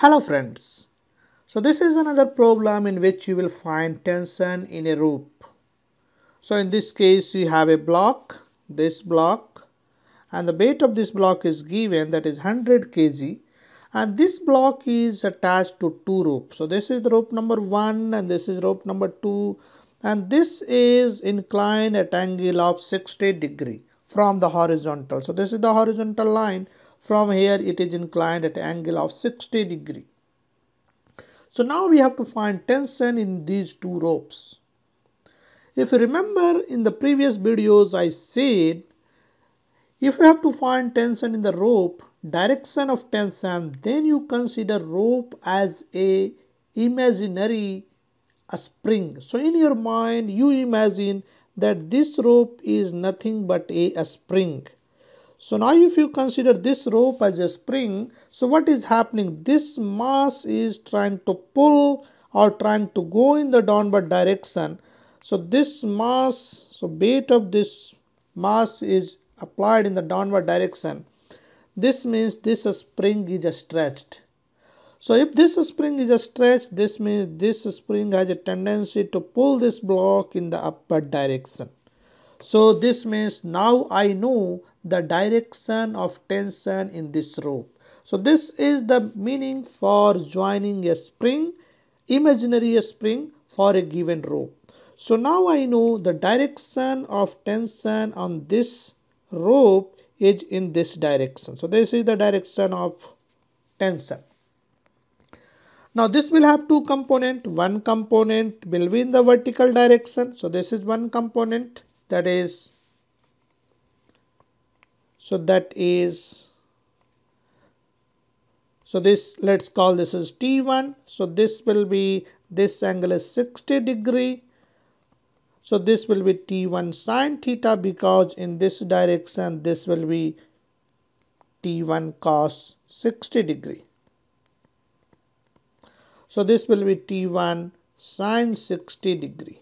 Hello friends. So this is another problem in which you will find tension in a rope. So in this case you have a block, this block, and the weight of this block is given, that is 100 kg, and this block is attached to two ropes. So this is the rope number 1 and this is rope number 2, and this is inclined at angle of 60 degree from the horizontal. So this is the horizontal line. From here it is inclined at angle of 60 degree. So now we have to find tension in these two ropes. If you remember in the previous videos I said, if you have to find tension in the rope, direction of tension, then you consider rope as a imaginary spring. So in your mind you imagine that this rope is nothing but a spring. So now if you consider this rope as a spring, so what is happening? This mass is trying to pull or trying to go in the downward direction. So this mass, so weight of this mass is applied in the downward direction. This means this spring is stretched. So if this spring is stretched, this means this spring has a tendency to pull this block in the upward direction. So this means now I know the direction of tension in this rope. So this is the meaning for joining a spring, imaginary spring for a given rope. So now I know the direction of tension on this rope is in this direction. So this is the direction of tension. Now this will have two components. One component will be in the vertical direction. So this is one component, that is, so this, let's call this is T1. So this will be, this angle is 60 degree. So this will be T1 sine theta, because in this direction this will be T1 cos 60 degree. So this will be T1 sine 60 degree.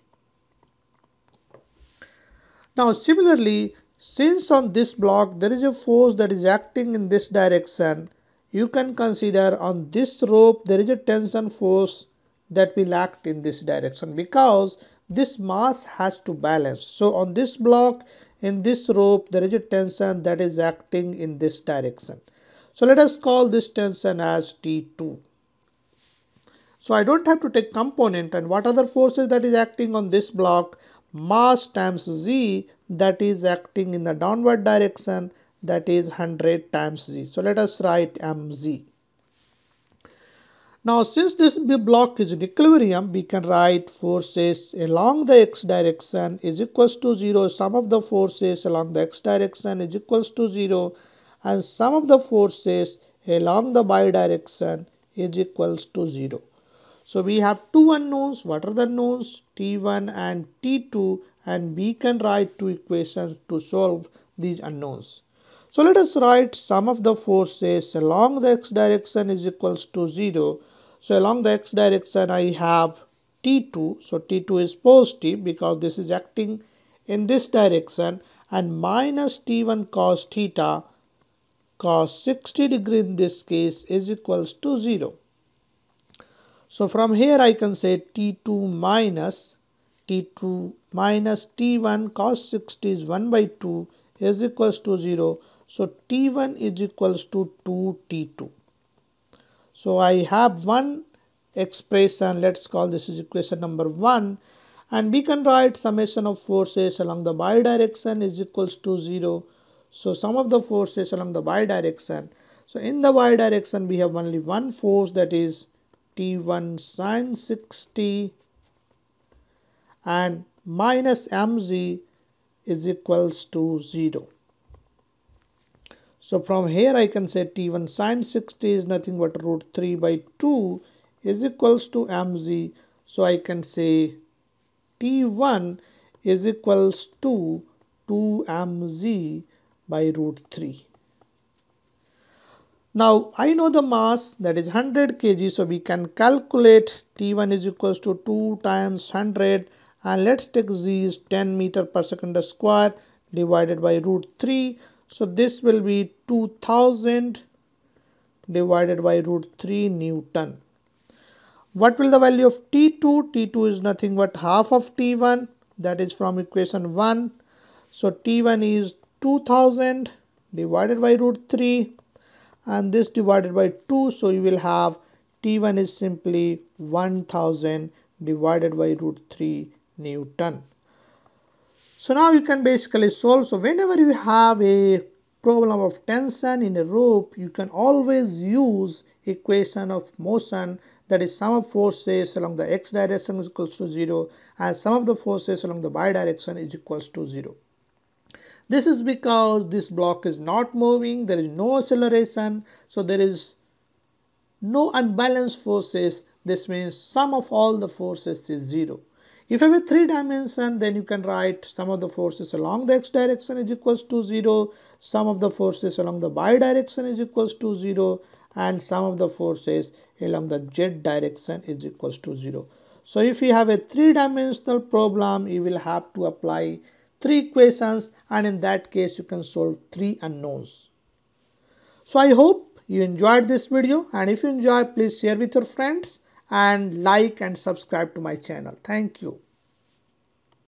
Now similarly, since on this block there is a force that is acting in this direction, you can consider on this rope there is a tension force that will act in this direction, because this mass has to balance. So on this block, in this rope, there is a tension that is acting in this direction. So let us call this tension as T2. So I don't have to take component, and what are the forces that is acting on this block? Mass times z, that is acting in the downward direction, that is 100 times z. So let us write mz. Now since this block is in equilibrium, we can write forces along the x direction is equals to 0. Sum of the forces along the x direction is equals to 0, and sum of the forces along the y direction is equals to 0. So we have two unknowns. What are the unknowns? T1 and T2, and we can write two equations to solve these unknowns. So let us write sum of the forces along the x direction is equals to 0. So along the x direction I have T2. So T2 is positive because this is acting in this direction, and minus T1 cos theta, cos 60 degree in this case, is equals to 0. So from here I can say T2 minus T1 cos 60 is 1 by 2 is equals to 0. So T1 is equals to 2T2. So I have one expression, let's call this is equation number 1, and we can write summation of forces along the y direction is equals to 0. So sum of the forces along the y direction. So in the y direction we have only one force, that is T1 sine 60, and minus mz is equals to 0. So from here I can say T1 sine 60 is nothing but root 3 by 2 is equals to mz. So I can say T1 is equals to 2 mz by root 3. Now I know the mass, that is 100 kg, so we can calculate T1 is equals to 2 times 100, and let's take z is 10 meter per second square divided by root 3. So this will be 2000 divided by root 3 Newton. What will the value of T2? T2 is nothing but half of T1, that is from equation 1. So T1 is 2000 divided by root 3 and this divided by 2. So you will have T1 is simply 1000 divided by root 3 Newton. So now you can basically solve. So whenever you have a problem of tension in a rope, you can always use equation of motion, that is sum of forces along the x direction is equals to 0 and sum of the forces along the y direction is equals to 0. This is because this block is not moving, there is no acceleration, so there is no unbalanced forces. This means sum of all the forces is 0. If you have a 3 dimension, then you can write sum of the forces along the x direction is equals to 0, sum of the forces along the y direction is equals to 0 and sum of the forces along the z direction is equals to 0. So if you have a 3-dimensional problem, you will have to apply 3 equations and in that case you can solve 3 unknowns. So I hope you enjoyed this video, and if you enjoy, please share with your friends and like and subscribe to my channel. Thank you.